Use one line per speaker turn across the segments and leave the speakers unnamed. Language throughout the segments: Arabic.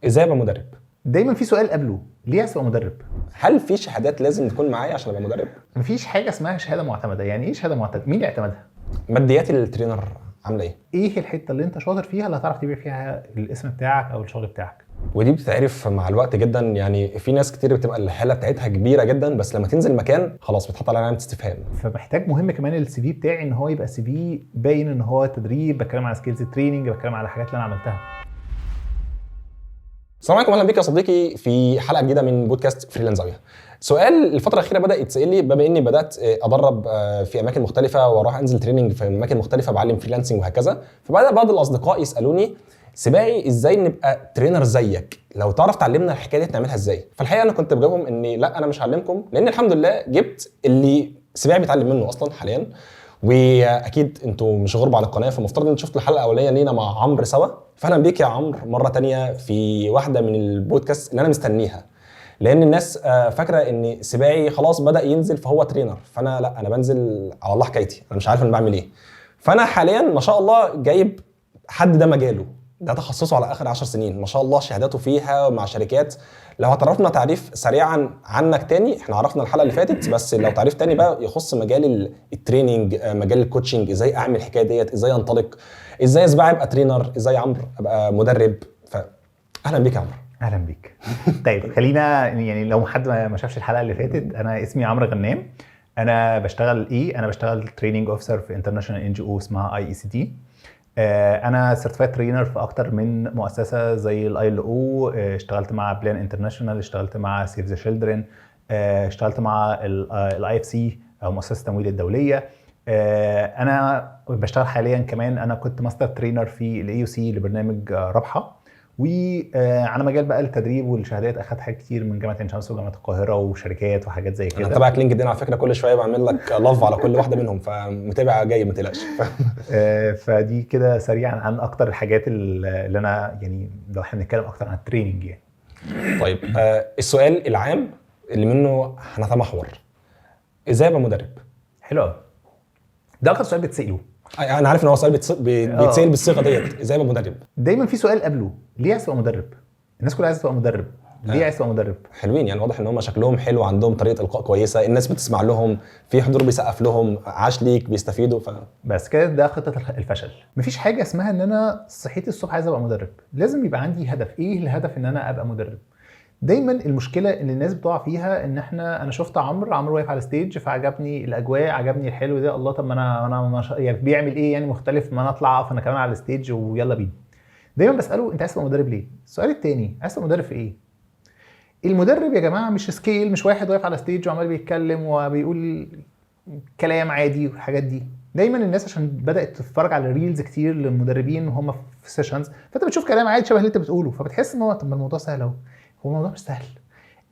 ازاي ابقى مدرب؟
دايما في سؤال قبله، ليه عايز تبقى مدرب؟
هل في شهادات لازم تكون معايا عشان ابقى مدرب؟
مفيش حاجه اسمها شهاده معتمده. يعني ايه شهاده معتمده؟ مين اللي اعتمدها؟
ماديات الترينر عامله ايه؟
ايه الحته اللي انت شاطر فيها اللي هتعرف تبيع فيها الاسم بتاعك او الشغل بتاعك؟
ودي بتتعرف مع الوقت جدا. يعني في ناس كتير بتبقى الحاله بتاعتها كبيره جدا، بس لما تنزل مكان خلاص بتحط عليها علامه استفهام.
فمحتاج مهم كمان السي في بتاعي ان هو يبقى سي في باين ان هو تدريب، بتكلم على سكيلز تريننج، بتكلم على حاجات اللي انا عملتها.
السلام عليكم، اهلا بيك يا صديقي في حلقه جديده من بودكاست فريلانس زاويه. سؤال الفتره الاخيره بدا يتسال لي بما اني بدات ادرب في اماكن مختلفه واروح انزل تريننج في اماكن مختلفه، بعلم فريلانسنج وهكذا. فبدا بعض الاصدقاء يسالوني سباعي ازاي نبقى ترينر زيك، لو تعرف تعلمنا الحكايه دي نعملها ازاي. فالحقيقه انا كنت بجاوبهم اني لا، انا مش هعلمكم، لان الحمد لله جبت اللي سباعي بيتعلم منه اصلا حاليا. واكيد انتوا مش غربة على القناه، فمفترض ان شفتوا الحلقه الاولانيه لينا مع عمرو سوا. فاهلا بيك يا عمرو مره تانية في واحده من البودكاست اللي انا مستنيها، لان الناس فاكره ان سباعي خلاص بدا ينزل فهو ترينر. فانا لا، انا بنزل على الله حكايتي، انا مش عارف انا بعمل ايه. فانا حاليا ما شاء الله جايب حد ده مجاله، ده تخصصه على اخر 10 سنين ما شاء الله، شهاداته فيها مع شركات. لو هتعرفنا تعريف سريعا عنك تاني، احنا عرفنا الحلقه اللي فاتت، بس لو تعريف تاني بقى يخص مجال التريننج، مجال الكوتشنج، ازاي اعمل الحكايه ديت، ازاي انطلق، ازاي اسبقى ابقى ترينر، ازاي عمرو ابقى مدرب. فاهلا بيك يا عمرو.
اهلا بيك. طيب خلينا يعني لو حد ما شافش الحلقه اللي فاتت، انا اسمي عمرو غنام. انا بشتغل ايه؟ انا بشتغل تريننج اوفيسر في انترناشونال ان جي او اسمها اي سي تي. انا سيرتيفايد ترينر في اكتر من مؤسسه زي الاي ال او، اشتغلت مع بلان انترناشونال، اشتغلت مع سيف ذا شيلدرن، اشتغلت مع الاي اف سي او مؤسسه التمويل الدوليه. انا بشتغل حاليا كمان، انا كنت ماستر ترينر في الاي يو سي لبرنامج رابحه. وعلى مجال بقى التدريب والشهادات اخدت حاجات كتير من جامعه عين شمس وجامعه القاهره وشركات وحاجات زي كده.
انا تابعك لينكد ان على فكره، كل شويه بعمل لك لاف على كل واحده منهم، فمتابع جاي ما تقلقش.
فدي كده سريعا عن اكتر الحاجات اللي انا يعني لو احنا بنتكلم اكتر عن التريننج يعني.
طيب السؤال العام اللي منه هنتمحور، ازاي ابقى مدرب؟
حلو قوي. ده اكتر سؤال بتساله.
انا عارف ان هو سؤال بيتسال بالصيغه ديت، ازاي ابقى مدرب.
دايما في سؤال قبله، ليه عايز تبقى مدرب؟ الناس كلها عايزه تبقى مدرب، ليه عايز تبقى مدرب؟
حلوين يعني، واضح ان هم شكلهم حلو، عندهم طريقه القاء كويسه، الناس بتسمع لهم، في حضور بيسقف لهم، عاش ليك، بيستفيدوا.
بس كده ده خطه الفشل. مفيش حاجه اسمها ان انا صحيت الصبح عايز ابقى مدرب، لازم يبقى عندي هدف. ايه الهدف ان انا ابقى مدرب؟ دايما المشكله اللي الناس بتقع فيها ان انا شفت عمرو واقف على ستيج، فعجبني الاجواء، عجبني الحلو ده، الله طب ما انا يعني بيعمل ايه يعني مختلف، ما انا اطلع اقف انا كمان على الستيج ويلا بينا. دايما بساله انت عايز تبقى مدرب ليه؟ السؤال الثاني، عايز تبقى مدرب في ايه؟ المدرب يا جماعه مش سكيل، مش واحد واقف على ستيج وعمال بيتكلم وبيقول كلام عادي والحاجات دي. دايما الناس عشان بدات تتفرج على ريلز كتير للمدربين وهم في سيشنز، فانت بتشوف كلام عادي شبه اللي انت بتقوله، فبتحس ان هو طب الموضوع سهل اهو. هو الموضوع مش سهل،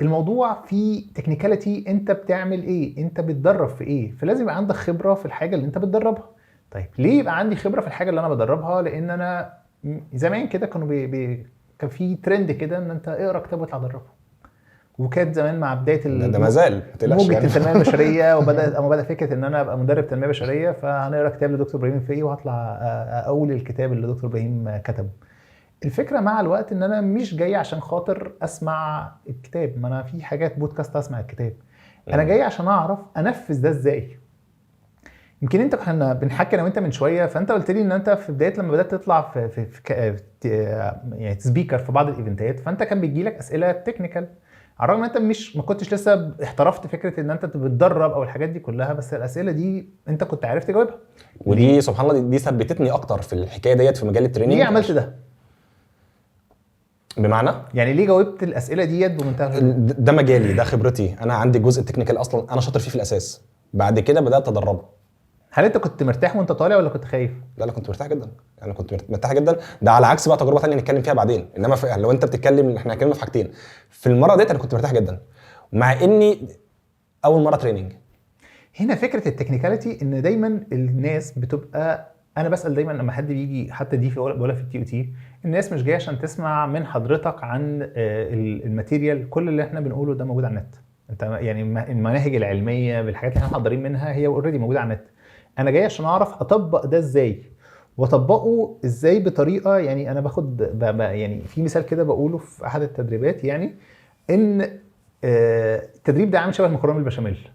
الموضوع فيه تكنيكاليتي. انت بتعمل ايه؟ انت بتدرب في ايه؟ فلازم يبقى عندك خبره في الحاجه اللي انت بتدربها. طيب ليه يبقى عندي خبره في الحاجه اللي انا بدربها؟ لان انا زمان كده كانوا كان في ترند كده ان انت اقرا كتاب واطلع دربه. وكانت زمان مع بدايه
ده ما زال
موجه
يعني.
التنميه البشريه، وبدا فكره ان انا ابقى مدرب تنميه بشريه، فهنقرا كتاب لدكتور ابراهيم الفقي وهطلع اقول الكتاب اللي دكتور ابراهيم كتبه. الفكره مع الوقت ان انا مش جاي عشان خاطر اسمع الكتاب، ما انا في حاجات بودكاست اسمع الكتاب، انا جاي عشان اعرف انفذ ده ازاي. يمكن انت كنا بنحكي انا وانت من شويه، فانت قلت لي ان انت في بدايه لما بدات تطلع في يعني سبيكر في بعض الايفنتات، فانت كان بيجي لك اسئله تكنيكال، على الرغم ان انت ما كنتش لسه احترفت فكره ان انت بتدرب او الحاجات دي كلها، بس الاسئله دي انت كنت عارف تجاوبها.
ودي سبحان الله دي ثبتتني اكتر في الحكايه ديت في مجال التريننج.
ليه عملت ده؟
بمعنى
يعني ليه جاوبت الاسئله ديت بمنتهى
ده مجالي، ده خبرتي، انا عندي الجزء التكنيكال اصلا انا شاطر فيه في الاساس، بعد كده بدات ادربه.
هل انت كنت مرتاح وانت طالع ولا كنت خايف؟
لا كنت مرتاح جدا، انا كنت مرتاح جدا. ده على عكس بقى تجربه ثانيه نتكلم فيها بعدين، انما لو انت بتتكلم احنا هنتكلم في حاجتين. في المره ديت انا كنت مرتاح جدا، مع اني اول مره تريننج.
هنا فكره التكنيكاليتي ان دايما الناس بتبقى، انا بسال دايما لما حد بيجي، حتى دي بقولها في التي او تي، الناس مش جايه عشان تسمع من حضرتك عن الماتيريال. كل اللي احنا بنقوله ده موجود على النت. انت يعني المناهج العلميه بالحاجات اللي احنا محضرين منها هي اوريدي موجوده على النت. انا جاي عشان اعرف اطبق ده ازاي. واطبقه ازاي بطريقه، يعني انا باخد يعني في مثال كده بقوله في احد التدريبات، يعني ان التدريب ده عامل شبه المكرونه بالبشاميل.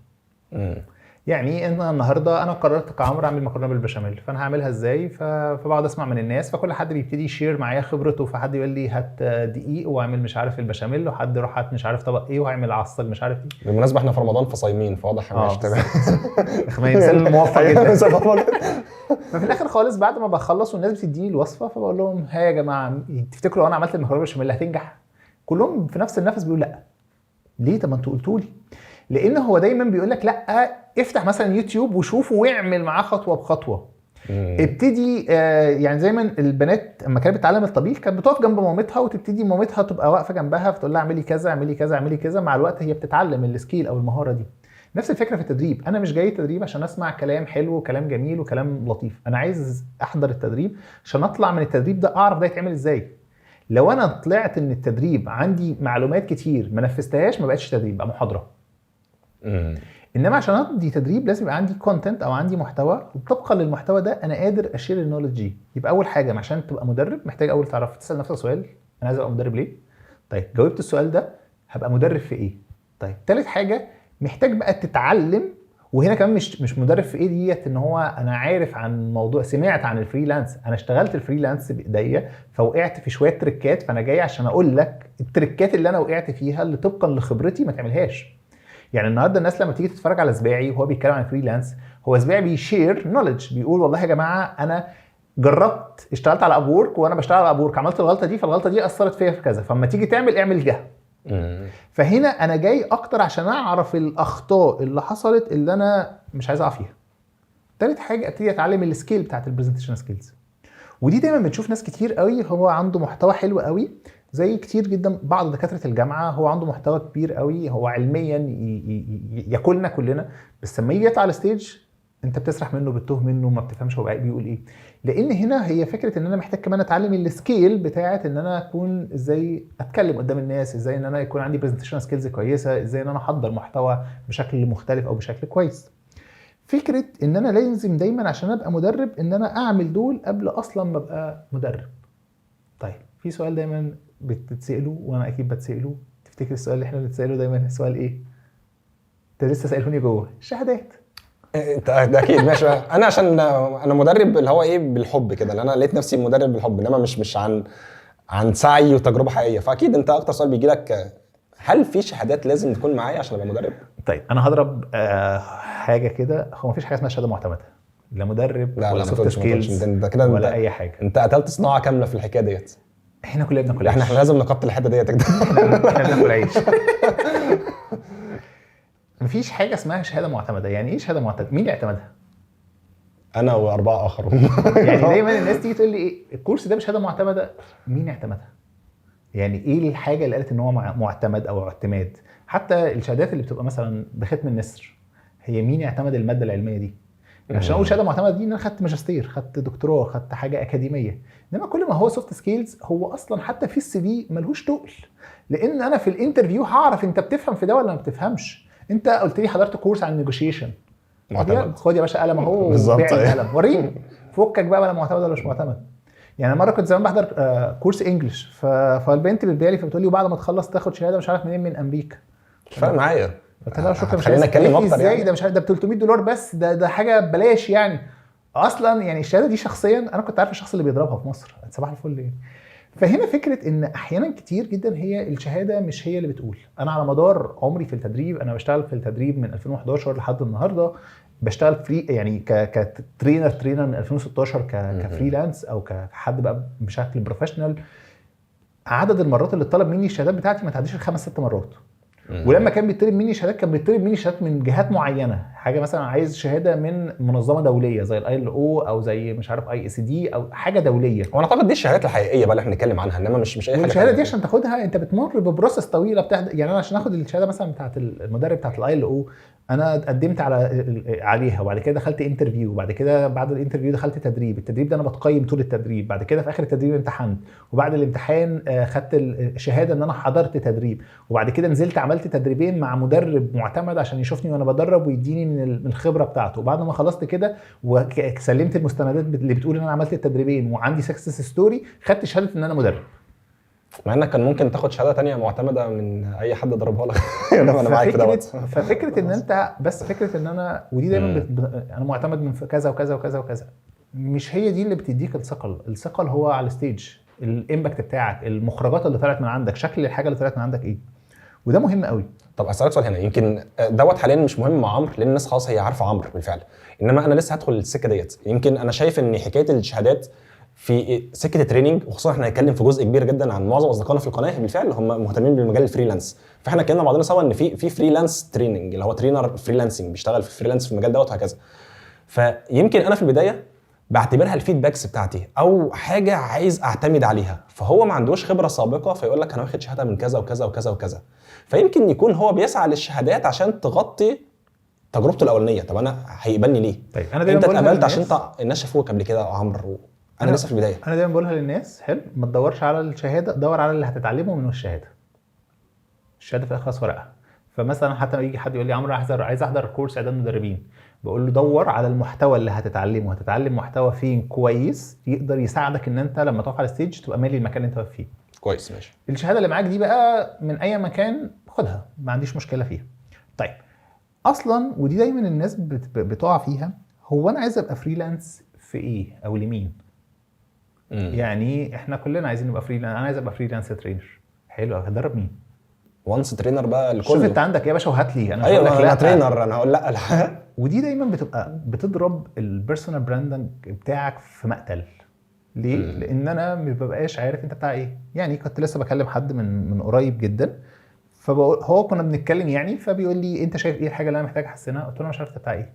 يعني ان النهارده انا قررت كعمر اعمل مكرونه بالبشاميل، فانا هعملها ازاي؟ فبقعد اسمع من الناس، فكل حد بيبتدي يشير معايا خبرته، فحد يقول لي هات دقيق واعمل مش عارف البشاميل، وحد يروح هات مش عارف طبق ايه واعمل عصل مش عارف ايه.
بالمناسبه احنا في رمضان فصايمين، فواضح ماشي تمام.
مثال موفق جدا.
مثال موفق جدا.
ففي الاخر خالص بعد ما بخلص والناس بتديني الوصفه، فبقول لهم ها يا جماعه تفتكروا لو انا عملت المكرونه بالبشاميل هتنجح؟ كلهم في نفس النفس بيقولوا لا. ليه؟ طب ما انتوا قلتوا لي. لان هو دايما بيقول لك لا، افتح مثلا يوتيوب وشوفه واعمل معاه خطوه بخطوه. ابتدي يعني زي ما البنات لما كانت بتتعلم الطبيخ كانت بتقف جنب مامتها، وتبتدي مامتها تبقى واقفه جنبها فتقول لها اعملي كذا اعملي كذا اعملي كذا. مع الوقت هي بتتعلم السكيل او المهاره دي. نفس الفكره في التدريب. انا مش جاي تدريب عشان اسمع كلام حلو وكلام جميل وكلام لطيف، انا عايز احضر التدريب عشان اطلع من التدريب ده اعرف ده يتعمل ازاي. لو انا طلعت من التدريب عندي معلومات كتير ما نفذتهاش، ما بقتش تدريب، بقى محاضره. انما عشان ادي تدريب لازم يبقى عندي كونتنت او عندي محتوى، وطبقا للمحتوى ده انا قادر اشير النولج دي. يبقى اول حاجه عشان تبقى مدرب محتاج اول تعرف تسال نفسك سؤال، انا عايز ابقى مدرب ليه؟ طيب جاوبت السؤال ده هبقى مدرب في ايه؟ طيب ثالث حاجه محتاج بقى تتعلم. وهنا كمان مش مدرب في ايه ديت، ان هو انا عارف عن موضوع، سمعت عن الفريلانس، انا اشتغلت الفريلانس بايديا فوقعت في شويه تريكات، فانا جاي عشان اقول لك التريكات اللي انا وقعت فيها اللي طبقا لخبرتي ما تعملهاش. يعني النهارده الناس لما تيجي تتفرج على سباعي وهو بيتكلم عن فريلانس، هو سباعي بيشير نوليدج، بيقول والله يا جماعه انا جربت اشتغلت على ابورك، وانا بشتغل على ابورك عملت الغلطه دي، فالغلطه دي اثرت فيا في كذا، فلما تيجي اعمل ده. فهنا انا جاي اكتر عشان اعرف الاخطاء اللي حصلت اللي انا مش عايز اقع فيها. ثالث حاجه ابتدي اتعلم السكيل بتاعت البرزنتيشن سكيلز. ودي دايما بنشوف ناس كتير قوي هو عنده محتوى حلو قوي، زي كتير جدا بعض دكاتره الجامعه هو عنده محتوى كبير قوي، هو علميا ياكلنا كلنا، بس لما يجي يطلع على الستيج انت بتسرح منه، بتتوه منه، ما بتفهمش هو بيقول ايه. لان هنا هي فكره ان انا محتاج كمان اتعلم السكيل بتاعه ان انا اكون ازاي اتكلم قدام الناس، ازاي ان انا يكون عندي برزنتيشن سكيلز كويسه، ازاي ان انا احضر محتوى بشكل مختلف او بشكل كويس. فكره ان انا لازم دايما عشان ابقى مدرب ان انا اعمل دول قبل اصلا ما ابقى مدرب. طيب في سؤال دايما بتتساله وانا اكيد بتساله، تفتكر السؤال اللي احنا بنتساله دايما سؤال ايه؟ انت لسه سالوني جوه الشهادات.
انت ده اكيد ماشي. انا عشان انا مدرب اللي هو ايه بالحب كده، لان انا لقيت نفسي مدرب بالحب، انما مش عن سعي وتجربه حقيقيه. فاكيد انت اكتر سؤال بيجي لك هل في شهادات لازم تكون معايا عشان ابقى مدرب؟
طيب انا هضرب حاجه كده، هو مفيش حاجه اسمها شهاده معتمده، لا مدرب
لا
ولا سوفت سكيلز
انت كده
ولا اي حاجه.
انت قتلت صناعه كامله في الحكايه ديت.
احنا كلنا بناكل عيش.
احنا لازم نقتل الحته ديت كده.
احنا بناكل عيش. مفيش حاجه اسمها شهاده معتمده. يعني ايه شهاده معتمده؟ مين اللي اعتمدها؟
انا واربعه اخرون.
يعني دايما الناس تيجي تقول لي ايه الكورس ده مش شهاده معتمده، مين اعتمدها؟ يعني ايه الحاجه اللي قالت ان هو معتمد او اعتماد؟ حتى الشهادات اللي بتبقى مثلا بختم النسر، هي مين اعتمد الماده العلميه دي؟ عشان اقول شهاده معتمده دي ان انا خدت ماجستير، خدت دكتوراه، خدت حاجه اكاديميه. انما كل ما هو سوفت سكيلز هو اصلا حتى في السي في ملهوش تقل، لان انا في الانترفيو هعرف انت بتفهم في ده ولا ما بتفهمش. انت قلت لي حضرت كورس عن النيجوشيشن، خد يا باشا قلم اهو
بالظبط،
بيع القلم وريني فكك بقى ولا معتمد ولا مش معتمد. يعني مره كنت زمان بحضر كورس انجلش، فالبنت بتبيع لي فبتقول لي وبعد ما تخلص تاخد شهاده مش عارف منين من امريكا.
مش فارق معايا.
قلت لها شكرا، مش
خلينا نتكلم اكتر.
ازاي
يعني
ده مش عارف ده ب $300 بس، ده حاجه ببلاش يعني. اصلا يعني الشهاده دي شخصيا انا كنت عارف الشخص اللي بيضربها في مصر، صباح الفل يعني. فهنا فكره ان احيانا كتير جدا هي الشهاده مش هي اللي بتقول. انا على مدار عمري في التدريب، انا بشتغل في التدريب من 2011 لحد النهارده، بشتغل فري يعني كترينر من 2016 كفريلانس او كحد بقى بشكل بروفيشنال. عدد المرات اللي اتطلب مني الشهادات بتاعتي ما تعديش ال5-6 مرات. ولما كان بيطلب مني شهادات كان بيطلب مني شهادات من جهات معينه، حاجه مثلا عايز شهاده من منظمه دوليه زي ILO او زي مش عارف ISD او حاجه دوليه.
وانا اعتقد دي الشهادات الحقيقيه بقى اللي احنا بنتكلم عنها، انما مش اي حاجه.
الشهاده دي عشان تاخدها انت بتمر ببروسس طويله يعني انا عشان اخد الشهاده مثلا بتاعه المدرب بتاعه ILO انا قدمت عليها، وبعد كده دخلت انترفيو، وبعد كده بعد الانترفيو دخلت تدريب. التدريب ده انا بتقيم طول التدريب، بعد كده في اخر التدريب امتحنت، وبعد الامتحان خدت الشهاده ان انا حضرت تدريب، وبعد كده نزلت عملت تدريبين مع مدرب معتمد عشان يشوفني وانا بدرب ويديني من من الخبره بتاعته. وبعد ما خلصت كده وسلمت المستندات اللي بتقول ان انا عملت التدريبين وعندي سكسس ستوري، خدت شهاده ان انا مدرب.
مع انك كان ممكن تاخد شهاده تانية معتمده من اي حد ضربها لك. انا معاك في دوت.
ففكره ان انت بس فكره ان انا ودي دايما انا معتمد من كذا وكذا وكذا وكذا، مش هي دي اللي بتديك الثقل. الثقل هو على الستيج، الامباكت بتاعك، المخرجات اللي طلعت من عندك، شكل الحاجه اللي طلعت من عندك ايه، وده مهم قوي.
طب اسالك سؤال هنا، يمكن دوت حاليا مش مهم مع عمرو لان الناس خلاص هي عارفه عمرو بالفعل، انما انا لسه هدخل السكه ديت. يمكن انا شايف ان حكايه الشهادات في سكه التريننج، وخصوصا احنا هنتكلم في جزء كبير جدا عن معظم اصدقائنا في القناه بالفعل هم مهتمين بالمجال الفريلانس، فاحنا اتكلمنا مع بعضنا سوا ان في فريلانس تريننج اللي هو ترينر فريلانسنج بيشتغل في فريلانس في المجال دوت وهكذا. فيمكن انا في البدايه بعتبرها الفيدباكس بتاعتي او حاجه عايز اعتمد عليها، فهو ما عندوش خبره سابقه فيقول لك انا واخد شهاده من كذا وكذا وكذا وكذا، فيمكن يكون هو بيسعى للشهادات عشان تغطي تجربته الاولانيه. طب انا هيقبلني ليه؟
طيب انا دايما
انت اتقبلت عشان انت الناس شافوك قبل كده يا عمرو، انا لسه في البدايه.
انا دايما بقولها للناس، حلو، ما تدورش على الشهاده، دور على اللي هتتعلمه من الشهاده. الشهاده في الاخر ورقه. فمثلا حتى لما يجي حد يقول لي عمرو عايز احضر كورس اعداد مدربين، بقول له دور على المحتوى اللي هتتعلمه. هتتعلم محتوى فين كويس يقدر يساعدك ان انت لما تقف على الستيج تبقى مالي المكان اللي انت واقف فيه.
كويس ماشي.
الشهاده اللي معاك دي بقى من اي مكان خدها، ما عنديش مشكله فيها. طيب اصلا ودي دايما الناس بتقع فيها، هو انا عايز ابقى فريلانس في ايه او لمين؟ يعني احنا كلنا عايزين نبقى فريلانس. انا عايز ابقى فريلانس ترينر. حلو، هدرب مين؟
وانس ترينر بقى الكل.
شوف انت عندك ايه يا باشا وهات لي. انا
ايوه انا ترينر، انا هقول لا.
ودي دايما بتبقى بتضرب البيرسونال براندنج بتاعك في مقتل. ليه؟ لان انا ما ببقاش عارف انت بتاع ايه. يعني كنت لسه بكلم حد من قريب جدا، فبقول هو كنا بنتكلم يعني، فبيقول لي انت شايف ايه الحاجه اللي انا محتاج احسنها؟ قلت له انا مش عارف انت بتاع ايه.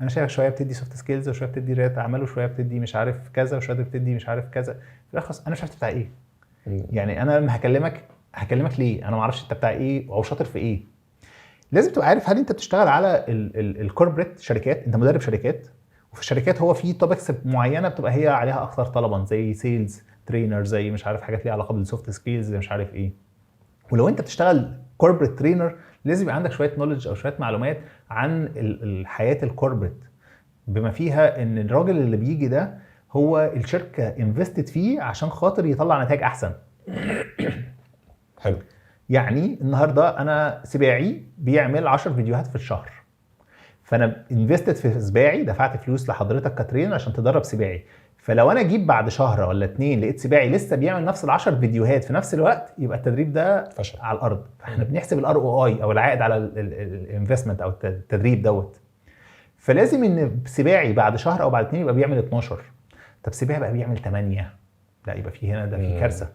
انا شايفك شويه بتدي سوفت سكيلز وشويه بتدي رياده اعمال وشويه بتدي مش عارف كذا وشويه بتدي مش عارف كذا. في الاخر انا مش عارف بتاع ايه. يعني انا لما هكلمك ليه؟ انا ما اعرفش انت بتاع ايه او شاطر في ايه. لازم تبقى عارف هل انت بتشتغل على الكوربريت شركات، انت مدرب شركات، وفي الشركات هو في توبكس معينه بتبقى هي عليها اكثر طلبا زي سيلز ترينر، زي مش عارف حاجات ليها علاقه بالسوفت سكيلز زي مش عارف ايه. ولو انت بتشتغل كوربريت ترينر لازم يبقى عندك شويه نوليدج او شويه معلومات عن الحياه الكوربريت، بما فيها ان الراجل اللي بيجي ده هو الشركه انفستد فيه عشان خاطر يطلع نتائج احسن.
حلو.
يعني النهارده انا سباعي بيعمل 10 فيديوهات في الشهر، فانا انفستد في سباعي، دفعت فلوس لحضرتك كترينر عشان تدرب سباعي. فلو انا اجيب بعد شهر ولا 2 لقيت سباعي لسه بيعمل نفس ال10 فيديوهات في نفس الوقت، يبقى التدريب ده
فشل
على الارض. فاحنا بنحسب الار او اي او العائد على الانفستمنت او التدريب دوت. فلازم ان سباعي بعد شهر او بعد 2 يبقى بيعمل 12. طب سباعي بقى بيعمل 8، لا يبقى في هنا ده في كارثه.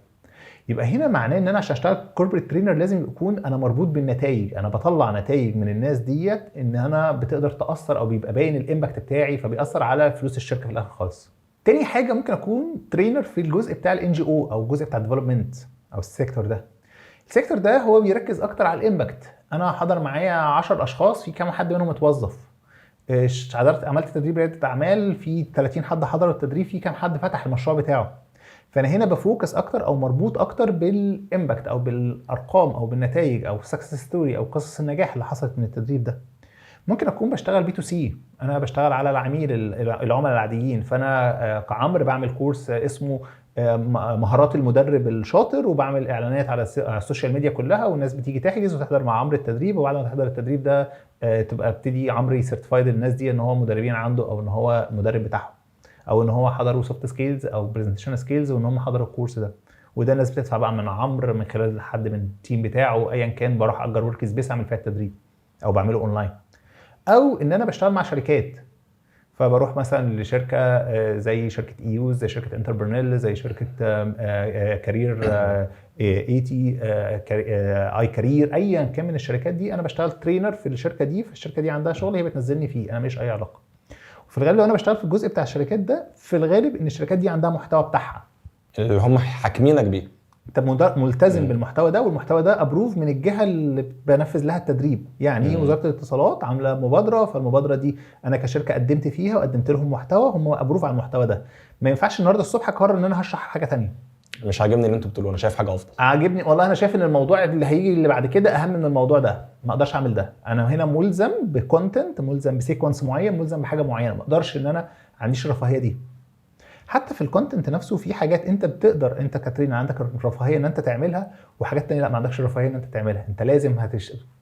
يبقى هنا معناه ان انا عشان اشتغل كوربريت ترينر لازم يكون انا مربوط بالنتائج، انا بطلع نتائج من الناس ديت ان انا بتقدر تاثر او بيبقى باين الامباكت بتاعي، فبيأثر على فلوس الشركه في الاخر خالص. تاني حاجه ممكن اكون ترينر في الجزء بتاع الان جي او او الجزء بتاع الديفلوبمنت او السيكتور ده. السيكتور ده هو بيركز اكتر على الامباكت. انا حضر معايا 10 اشخاص، في كام حد منهم اتوظف، عملت تدريب رياده اعمال، في 30 حد حضروا التدريب، في كام حد فتح المشروع بتاعه. فانا هنا بفوكس اكتر او مربوط اكتر بالامباكت او بالارقام او بالنتائج او سكسس ستوري او قصص النجاح اللي حصلت من التدريب ده. ممكن اكون بشتغل بي تو سي، انا بشتغل على العميل العملاء العاديين، فانا كعمر بعمل كورس اسمه مهارات المدرب الشاطر، وبعمل اعلانات على السوشيال ميديا كلها، والناس بتيجي تحجز وتحضر مع عمرو التدريب، وبعد ما تحضر التدريب ده تبقى ابتدي عمرو يسيرتيفايد الناس دي ان هو مدربين عنده او ان هو مدرب بتاعهم او ان هو حضروا سوفت سكيلز او برزنتيشن سكيلز وان هم حضروا الكورس ده. وده الناس بتدفع بقى من عمرو من خلال حد من التيم بتاعه ايا كان، بروح اجر ورك سبيس اعمل فيها التدريب او بعمله اونلاين. او ان انا بشتغل مع شركات، فبروح مثلا لشركه زي شركه ايوز، زي شركه انتربرنيل، زي شركه كارير ايتي اي كارير، ايا كان من الشركات دي انا بشتغل ترينر في الشركه دي، فالشركه دي عندها شغل هي بتنزلني فيه، انا ماليش اي علاقه. في الغالب لو انا بشتغل في الجزء بتاع الشركات ده، في الغالب ان الشركات دي عندها محتوى بتاعها
اللي هم حاكمينك بيه،
انت ملتزم بالمحتوى ده، والمحتوى ده ابروف من الجهه اللي بنفذ لها التدريب. يعني وزاره الاتصالات عامله مبادره، فالمبادره دي انا كشركه قدمت فيها وقدمت لهم محتوى، هم ابروف على المحتوى ده. ما ينفعش النهارده الصبح اقرر ان انا هشرح حاجه ثانيه.
مش عاجبني اللي انتوا بتقولوه، انا شايف حاجه افضل.
عاجبني والله. انا شايف ان الموضوع اللي هيجي اللي بعد كده اهم من الموضوع ده. ما اقدرش اعمل ده. انا هنا ملزم بكونتنت، ملزم بسيكونس معين، ملزم بحاجه معينه. ما اقدرش ان انا عنديش الرفاهيه دي. حتى في الكونتنت نفسه في حاجات انت بتقدر، انت كاترين عندك الرفاهيه ان انت تعملها، وحاجات تانية لا ما عندكش الرفاهيه ان انت تعملها. انت لازم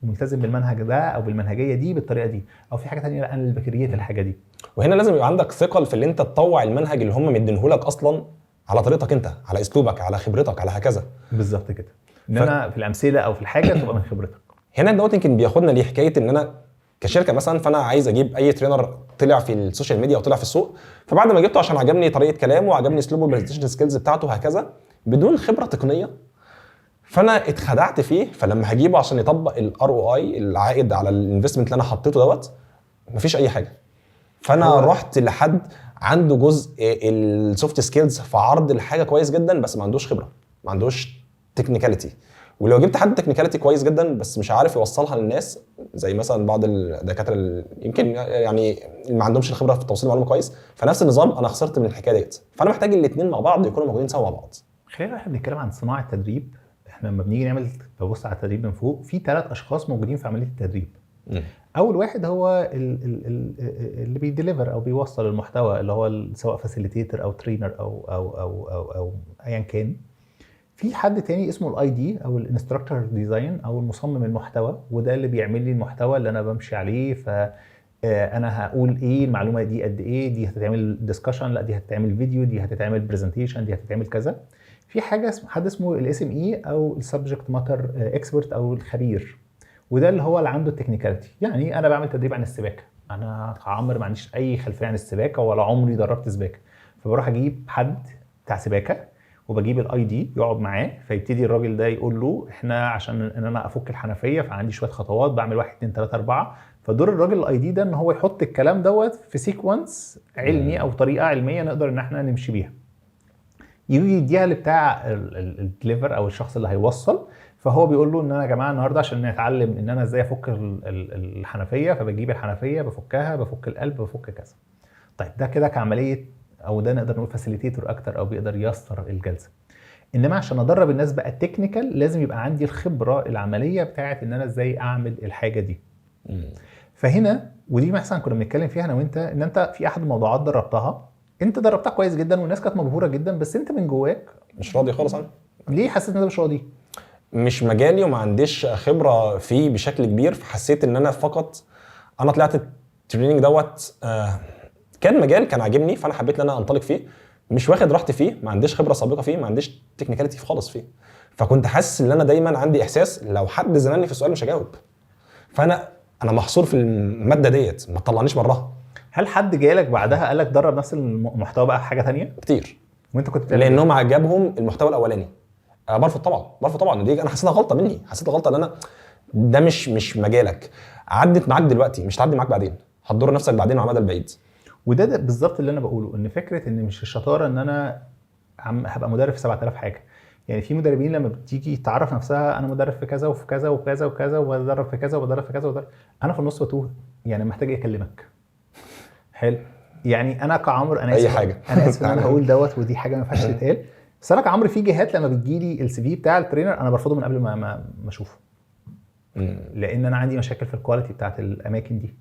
ملتزم بالمنهج ده او بالمنهجيه دي بالطريقه دي، او في حاجه تانية لا انا اللي بكريت الحاجه دي.
وهنا لازم يبقى عندك ثقل في اللي انت تطوع المنهج اللي هم مدينهولك اصلا على طريقتك انت، على اسلوبك، على خبرتك، على هكذا.
بالظبط كده. ان انا في الامثله او في الحاجه تبقى من خبرتك.
هنا دوت يمكن بياخدنا لحكايه ان انا كشركه مثلا، فانا عايز اجيب اي ترينر طلع في السوشيال ميديا او طلع في السوق، فبعد ما جبته عشان عجبني طريقه كلامه وعجبني اسلوبه البرزنتيشن سكيلز بتاعته هكذا، بدون خبره تقنيه، فانا اتخدعت فيه. فلما هجيبه عشان يطبق الار او اي، العائد على الانفستمنت اللي انا حطيته دوت، مفيش اي حاجه. فانا رحت لحد عنده جزء السوفت سكيلز في عرض الحاجه كويس جدا، بس ما عندوش خبره، ما عندوش تكنيكاليتي. ولو جبت حد تكنيكاليتي كويس جدا بس مش عارف يوصلها للناس، زي مثلا بعض الدكاتره يمكن يعني ما عندهمش الخبره في توصيل المعلومه كويس، فنفس النظام انا خسرت من الحكايه ديت. فانا محتاج الاثنين مع بعض يكونوا موجودين سوا مع بعض.
خلينا احنا بنتكلم عن صناعه التدريب. احنا لما بنيجي نعمل ببص على التدريب من فوق، في 3 اشخاص موجودين في عمليه التدريب. اول واحد هو اللي بيديليفر او بيوصل المحتوى، اللي هو سواء فاسيليتيتور او ترينر او ايا كان. في حد تاني اسمه الاي دي او الانستراكتور ديزاين او المصمم المحتوى، وده اللي بيعمل لي المحتوى اللي انا بمشي عليه. انا هقول ايه المعلومه دي قد ايه، دي هتتعمل ديسكشن، لا دي هتتعمل فيديو، دي هتتعمل برزنتيشن، دي هتتعمل كذا. في حد اسمه الاس ام اي او السبجكت ماتر اكسبرت او الخبير، وده اللي هو اللي عنده التكنيكاليتي. يعني انا بعمل تدريب عن السباكه، انا كعمر ما عنديش اي خلفيه عن السباكه ولا عمري دربت سباكه، فبروح اجيب حد بتاع سباكه وبجيب الاي دي يقعد معاه، فيبتدي الراجل ده يقول له احنا عشان ان انا افك الحنفيه فعندي شويه خطوات، بعمل 1 2 3 4. فدور الراجل الاي دي ده ان هو يحط الكلام دوت في سيكونس علمي او طريقه علميه نقدر ان احنا نمشي بيها. يجي يديها لبتاع الدليفر او الشخص اللي هيوصل، فهو بيقول له ان انا يا جماعه النهارده عشان نتعلم ان انا ازاي افك الحنفيه، فبجيب الحنفيه بفكها، بفك القلب، بفك كذا. طيب ده كده كعمليه، او ده نقدر نقول فاسيليتيتور اكتر او بيقدر ييسر الجلسه. انما عشان ادرب الناس بقى التكنيكال لازم يبقى عندي الخبره العمليه بتاعت ان انا ازاي اعمل الحاجه دي. فهنا ودي مثلا كنا بنتكلم فيها انا وانت، ان انت في احد الموضوعات دربتها، انت دربتها كويس جدا والناس كانت مبهوره جدا، بس انت من جواك
مش راضي خالص عنه.
ليه حسيت ان انت مش راضي؟
مش مجالي وما عنديش خبره فيه بشكل كبير، فحسيت ان انا فقط انا طلعت التريننج دوت كان مجال كان عاجبني، فانا حبيت ان انا انطلق فيه، مش واخد راحتي فيه، ما عنديش خبره سابقه فيه، ما عنديش تكنيكاليتي خالص فيه. فكنت حاسس ان انا دايما عندي احساس لو حد زنقني في السؤال مش هجاوب، فانا محصور في الماده ديت، ما تطلعنيش براها.
هل حد جالك بعدها قال لك درب نفس المحتوى بقى في حاجه ثانيه
كتير؟
وانت كنت
لانهم عجبهم المحتوى الاولاني. برفض طبعا دي انا حسيتها غلطه مني، حسيتها غلطه ان انا ده مش مجالك. عدت معاك دلوقتي مش تعدي معاك بعدين، هتضر نفسك بعدين على المدى البعيد.
وده بالظبط اللي انا بقوله، ان فكره ان مش الشطاره ان انا هبقى مدرب في 7000 حاجه. يعني في مدربين لما بتيجي تعرف نفسها انا مدرب في كذا وفي كذا وكذا وكذا وبدرب في كذا وبدرب في كذا انا في النص بتوه، يعني محتاج اكلمك. حلو. يعني انا كعمر انا
اي حاجه
انا اسف ان انا هقول دوت، ودي حاجه ما ينفعش تتقال، بس انا كعمر في جهات لما بتجيلي السي في بتاع الترينر انا برفضه من قبل ما اشوفه، لان انا عندي مشاكل في الكواليتي بتاعت الاماكن دي.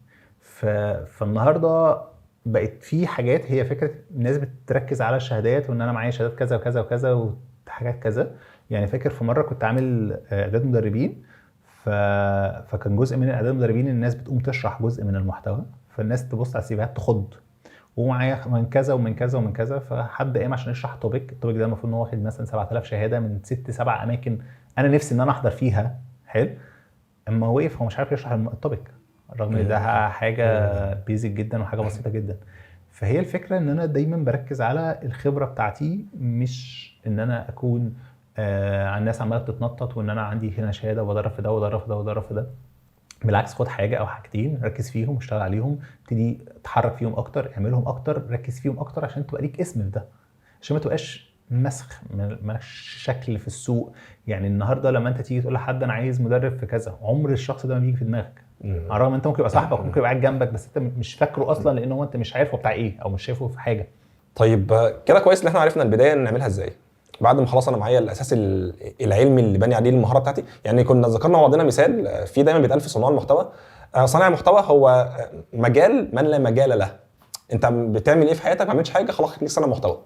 فالنهارده بقت في حاجات هي فكره الناس بتركز على الشهادات، وان انا معايا شهادات كذا وكذا وكذا وحاجات كذا. يعني فاكر في مره كنت عامل اعداد مدربين، فكان جزء من اعداد المدربين الناس بتقوم تشرح جزء من المحتوى، فالناس تبص على السيفيهات تخض، ومعايا من كذا ومن كذا ومن كذا. فحد قام عشان يشرح التوبيك ده المفروض ان هو واخد مثلا 7000 شهاده من 6 7 اماكن انا نفسي ان انا احضر فيها. حلو. اما هو وقف هو مش عارف يشرح التوبيك، رغم ان ده حاجه بيزك جدا وحاجه بسيطه جدا. فهي الفكره ان انا دايما بركز على الخبره بتاعتي، مش ان انا اكون على الناس عماله بتتنطط وان انا عندي هنا شهاده وبدرب في ده وبدرب في ده وبدرب في ده. بالعكس، خد حاجه او حاجتين ركز فيهم واشتغل عليهم، ابتدي تحرك فيهم اكتر، اعملهم اكتر، ركز فيهم اكتر عشان تبقى ليك اسم في ده، عشان ما تبقاش مسخ مالكش شكل في السوق. يعني النهارده لما انت تيجي تقول لحد انا عايز مدرب في كذا، عمر الشخص ده ما بيجي في دماغك، على الرغم انت ممكن يبقى صاحبك ممكن يبقى قاعد جنبك، بس انت مش فاكره اصلا لان هو انت مش عارفه بتاع ايه او مش شايفه في حاجه.
طيب كده كويس ان احنا عرفنا البدايه نعملها ازاي. بعد ما خلاص انا معايا الاساس العلمي اللي باني عليه المهاره بتاعتي. يعني كنا ذكرنا مع بعضنا مثال في دايما بيتقال في صناع المحتوى، صانع المحتوى هو مجال من لا مجال له. انت بتعمل ايه في حياتك؟ ما عملتش حاجه خلاص خليك صانع محتوى،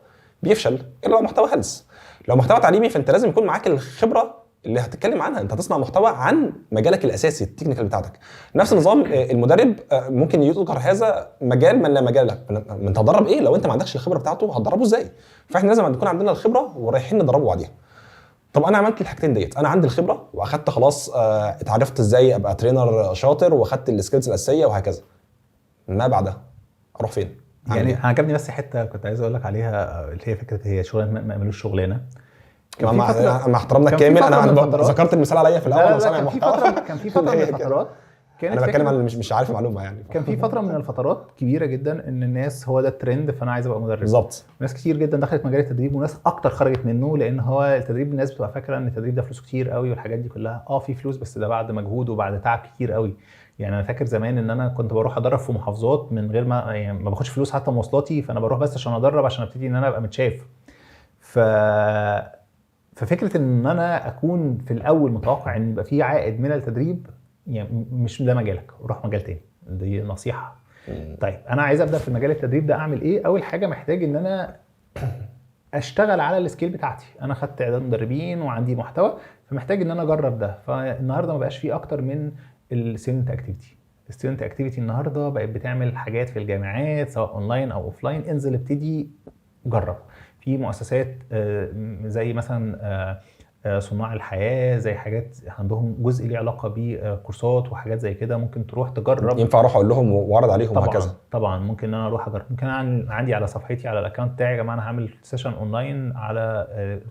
بيفشل الا لو محتوى هلس. لو محتوى تعليمي فانت لازم يكون معاك الخبره اللي هتتكلم عنها، انت هتصنع محتوى عن مجالك الاساسي التكنيكال بتاعتك. نفس النظام المدرب ممكن يذكر هذا مجال من لا مجال له. انت هتدرب ايه لو انت ما عندكش الخبره بتاعته؟ هتدربه ازاي؟ فاحنا لازم يكون عندنا الخبره ورايحين ندربه بعديها. طب انا عملت الحاجتين ديت، انا عندي الخبره واخدت خلاص، اتعرفت ازاي ابقى ترينر شاطر واخدت السكيلز الاساسيه وهكذا، ما بعدها اروح فين؟
يعني عجبني بس حته كنت عايز اقول لك عليها، اللي هي فكره هي شغلانه ما يعملوش شغلانه.
كمان مع احترامنا الكامل، انا ذكرت المثال عليا في الاول وصانع محتوى.
كان في فتره من الفترات
انا بتكلم عن مش عارف المعلومه يعني.
كان في فتره من الفترات كبيره جدا ان الناس هو ده الترند، فانا عايز ابقى مدرب.
بالظبط.
ناس كتير جدا دخلت مجال التدريب وناس اكتر خرجت منه، لان هو التدريب الناس بتبقى فاكره ان التدريب ده فلوسه كتير قوي والحاجات دي كلها. في فلوس، بس ده بعد مجهود وبعد تعب كتير قوي. يعني انا فاكر زمان ان انا كنت بروح ادرب في محافظات من غير ما، يعني ما باخدش فلوس حتى مواصلاتي، فانا بروح بس عشان ادرب عشان ابتدي ان انا ابقى متشاف. ففكره ان انا اكون في الاول متوقع ان يبقى في عائد من التدريب، يعني مش ده مجالك، روح مجال تاني. دي نصيحه. طيب انا عايز ابدا في مجال التدريب ده، اعمل ايه؟ اول حاجه محتاج ان انا اشتغل على السكيل بتاعتي. انا خدت اعداد مدربين وعندي محتوى، فمحتاج ان انا اجرب ده. فالنهارده ما بقاش فيه اكتر من الستودنت اكتيفيتي. الستودنت اكتيفيتي النهارده بقت بتعمل حاجات في الجامعات سواء اونلاين او اوفلاين. انزل ابتدي جرب في مؤسسات زي مثلا صناع الحياه، زي حاجات عندهم جزء ليه علاقه بكورسات وحاجات زي كده، ممكن تروح تجرب.
ينفع اروح اقول لهم واعرض عليهم وهكذا؟
طبعا ممكن ان انا اروح اجرب. ممكن عندي على صفحتي على الاكونت بتاعي يا جماعه انا هعمل سيشن اونلاين على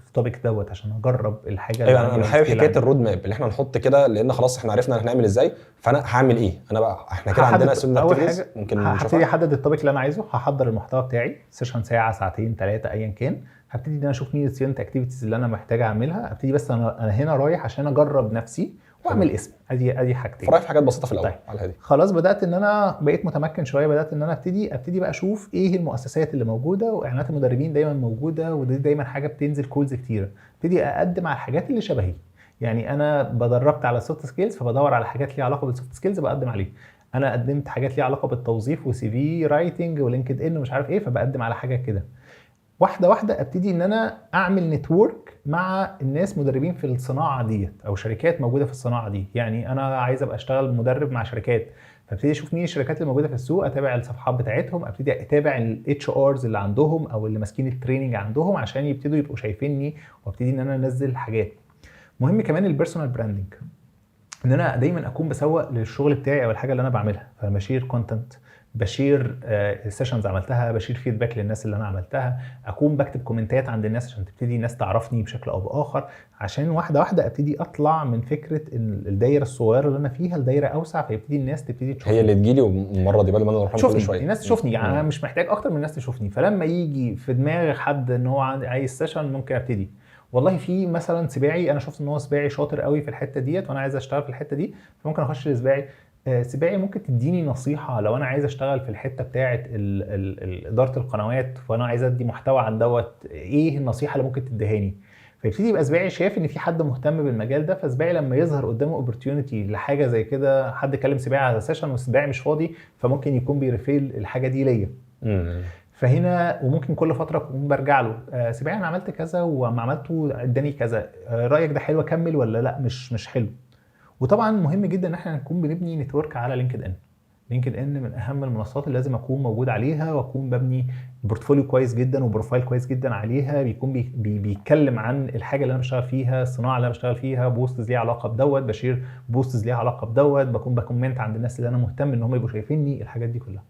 التوبيك دوت عشان اجرب الحاجه.
ايوه انا حابب حكايه الرود ماب اللي احنا نحط كده، لان خلاص احنا عرفنا هنعمل ازاي، فانا هعمل ايه؟ انا بقى احنا كده عندنا سنه اكتيفيتيز ممكن
هبتدي احدد التوبيك اللي انا عايزه، هحضر المحتوى بتاعي سيشن ساعه ساعتين ثلاثه ايا كان. هبتدي ان انا اشوف مين الستودنت اكتيفيتيز اللي انا محتاج اعملها. ابتدي بس انا هنا رايح عشان اجرب نفسي واعمل اسم. ادي حاجتين.
فرايح في حاجات بسيطه في الاول.
طيب.
على هذه
خلاص بدات ان انا بقيت متمكن شويه، بدات ان انا ابتدي بقى اشوف ايه المؤسسات اللي موجوده، واعلانات المدربين دايما موجوده، ودي دايما حاجه بتنزل كولز كتيره. ابتدي اقدم على الحاجات اللي شبهي. يعني انا بدربت على السوفت سكيلز، فبدور على حاجات ليها علاقه بالسوفت سكيلز بقدم عليه. انا قدمت حاجات ليها علاقه بالتوظيف وسي في رايتنج ولينكد ان ومش عارف ايه، فبقدم على حاجه كده. واحده واحده ابتدي ان انا اعمل نتورك مع الناس مدربين في الصناعه ديت او شركات موجوده في الصناعه دي. يعني انا عايز ابقى اشتغل مدرب مع شركات، فابتدي اشوف مين الشركات اللي موجوده في السوق، اتابع الصفحات بتاعتهم، ابتدي اتابع الاتش ارز اللي عندهم او اللي ماسكين التريننج عندهم عشان يبتدوا يبقوا شايفيني، وابتدي ان انا انزل حاجات. مهم كمان البيرسونال براندنج، ان انا دايما اكون بسوق للشغل بتاعي او الحاجه اللي انا بعملها. فبشير كونتنت، بشير سيشنز عملتها، بشير فيدباك للناس اللي انا عملتها، اكون بكتب كومنتات عند الناس عشان تبتدي الناس تعرفني بشكل او باخر، عشان واحده واحده ابتدي اطلع من فكره الدايره الصغيره اللي انا فيها لدايره اوسع، فيبتدي الناس تبتدي تشوفني.
هي اللي تجيلي المره دي بدل ما انا اروح كل شويه
الناس تشوفني. يعني انا مش محتاج اكتر من الناس تشوفني. فلما يجي في دماغ حد ان هو عايز سيشن، ممكن ابتدي والله في مثلا سباعي، انا شفت ان هو سباعي شاطر قوي في الحته ديت وانا عايز اشتغل في الحته دي، فممكن اخش لسباعي. سباعي ممكن تديني نصيحه لو انا عايز اشتغل في الحته بتاعه اداره القنوات، وانا عايز ادي محتوى عن دوت، ايه النصيحه اللي ممكن تديهاني؟ فيبتدي يبقى سباعي شايف ان في حد مهتم بالمجال ده. فسباعي لما يظهر قدامه اوبورتيونيتي لحاجه زي كده، حد كلم سباعي على سيشن وسباعي مش فاضي، فممكن يكون بيرفيل الحاجه دي ليا. فهنا وممكن كل فتره اكون برجع له، سباعي انا عملت كذا وما عملته اداني كذا، رايك ده حلو اكمل ولا لا مش حلو؟ وطبعا مهم جدا ان احنا نكون بنبني نتورك على لينكد ان. لينكد ان من اهم المنصات اللي لازم اكون موجود عليها، واكون ببني بورتفوليو كويس جدا وبروفايل كويس جدا عليها، بيكون بيتكلم عن الحاجه اللي انا بشتغل فيها، الصناعه اللي انا بشتغل فيها، بوستز ليها علاقه بدوت، بشير بوستز ليها علاقه بدوت، بكون بكومنت عند الناس اللي انا مهتم ان هم يبقوا شايفيني، الحاجات دي كلها.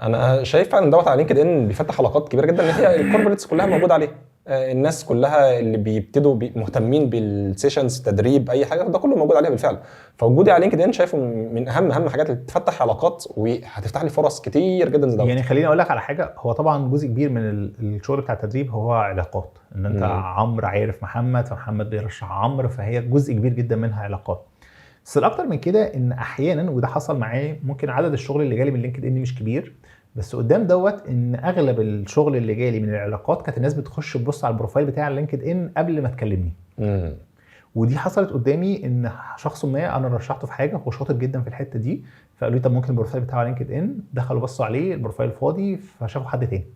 انا شايف فعلا دوت على لينكد ان بيفتح علاقات كبيره جدا، ان هي الكوربريتس كلها موجوده عليه، الناس كلها اللي بيبتدوا مهتمين بالسيشنز، تدريب، اي حاجه، ده كله موجود عليها بالفعل. فوجودي على لينكد ان شايفه من اهم حاجات اللي تفتح علاقات وهتفتح لي فرص كتير جدا زي دوت.
يعني خليني اقول لك على حاجه، هو طبعا جزء كبير من الشغل بتاع التدريب هو علاقات، ان انت عمرو عارف محمد، فمحمد بيرشح عمرو، فهي جزء كبير جدا منها علاقات. بس الاكتر من كده ان احيانا، وده حصل معايا، ممكن عدد الشغل اللي جالي من لينكد ان مش كبير، بس قدام دوت ان اغلب الشغل اللي جالي من العلاقات كانت الناس بتخش تبص على البروفايل بتاع لينكد ان قبل ما تكلمني. ودي حصلت قدامي ان شخص ما انا رشحته في حاجه هو شاطر جدا في الحته دي، فقالوا لي طب ممكن البروفايل بتاعه لينكد ان، دخلوا بصوا عليه البروفايل فاضي فشافوا حد تاني.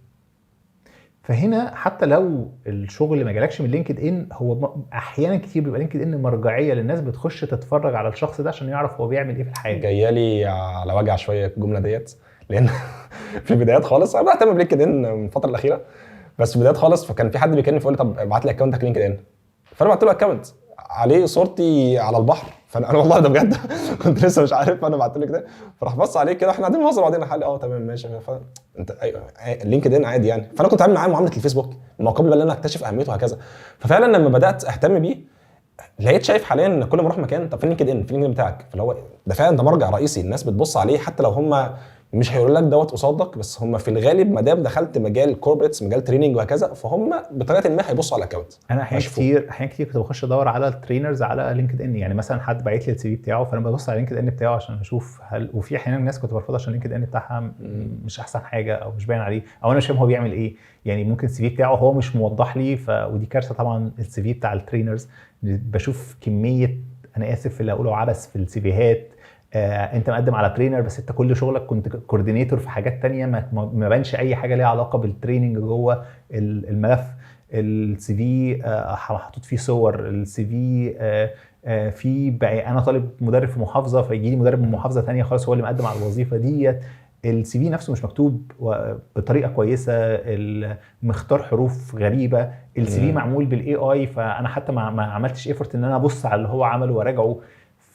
فهنا حتى لو الشغل ما جالكش من لينكد ان، هو احيانا كتير بيبقى لينكد ان مرجعيه للناس بتخش تتفرج على الشخص ده عشان يعرف هو بيعمل ايه في الحياه.
جايه لي على وجع شويه الجمله ديت، لان في البدايات خالص انا بهتم بلينكد ان من الفتره الاخيره، بس في البدايات خالص فكان في حد بيكلمني فيقول لي طب ابعت لي اكونتك لينكد ان، فانا بعت له اكونت عليه صورتي على البحر، فانا والله ده بجد كنت لسه مش عارف، فانا بعت له كده فراح بص عليه كده، احنا قاعدين بنهزر بعدين حالي تمام ماشي، انت ايوه لينكد ان عادي يعني، فانا كنت عامل معاه معامله الفيسبوك ما قبل ان انا اكتشف اهميته وهكذا. ففعلا لما بدات اهتم بيه لقيت شايف حاليا ان كل ما اروح مكان طب فين لينكد ان، فين لينكد بتاعك، فاللي هو ده فعلا ده مرجع رئيسي الناس بتبص عليه، حتى لو هم مش هيقولوا لك دوت قصادك، بس هم في الغالب ما دام دخلت مجال كوربريتس مجال تريننج وهكذا فهم بطريقه ما هيبصوا على الاكونت.
انا احيانا كتير كنت بخش ادور على الترينرز على لينكد ان، يعني مثلا حد باعت لي السي في بتاعه فانا ببص على لينكد ان بتاعه عشان اشوف هل، وفي احيانا الناس كنت برفضها عشان لينكد ان بتاعها مش احسن حاجه او مش باين عليه او انا مش فاهم هو بيعمل ايه، يعني ممكن السي في بتاعه هو مش موضح لي ودي كارثه طبعا. السي في بتاع الترينرز بشوف كميه، انا اسف اللي اقوله عبث في السي فيهات. انت مقدم على ترينر بس انت كل شغلك كنت كوردينيتور في حاجات تانية ما بانش اي حاجه ليها علاقه بالتريننج جوه الملف. السي في محطوط فيه صور، السي في في انا طالب مدرب في محافظه فيجي لي مدرب من محافظه ثانيه خالص هو اللي مقدم على الوظيفه ديت. السي في نفسه مش مكتوب بطريقه كويسه، مختار حروف غريبه، السي في معمول بالاي اي، فانا حتى ما عملتش ايفورت ان انا ابص على اللي هو عمله وراجعه.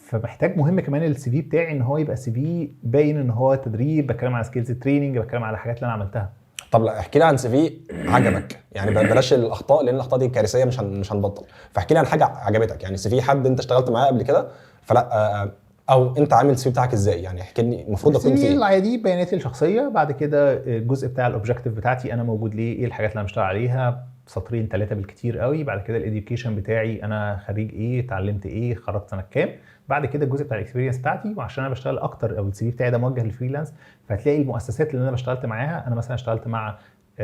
فمحتاج مهم كمان السي في بتاعي ان هو يبقى سي في باين ان هو تدريب، بتكلم على سكيلز تريننج، بتكلم على الحاجات اللي انا عملتها.
طب لا احكي لي عن سي في عجبك، يعني بلاش الاخطاء لان الاخطاء دي كارثيه مش هنبطل، فاحكي لي عن حاجه عجبتك، يعني سي في حد انت اشتغلت معاه قبل كده فلا او انت عامل السي في بتاعك ازاي، يعني احكي لي المفروض اكون فيه
العادي بياناتي الشخصيه، بعد كده الجزء بتاع الاوبجكتيف بتاعتي انا موجود ليه، ايه الحاجات اللي انا بشتغل عليها، سطرين 3 بالكتير قوي، بعد كده الاديوكيشن بتاعي انا خريج ايه، اتعلمت ايه، خرجت سنه كام، بعد كده الجزء بتاع الاكسبيرينس بتاعتي. وعشان انا بشتغل اكتر او السي في بتاعي ده موجه للفريلانس، فهتلاقي المؤسسات اللي انا اشتغلت معاها، انا مثلا اشتغلت مع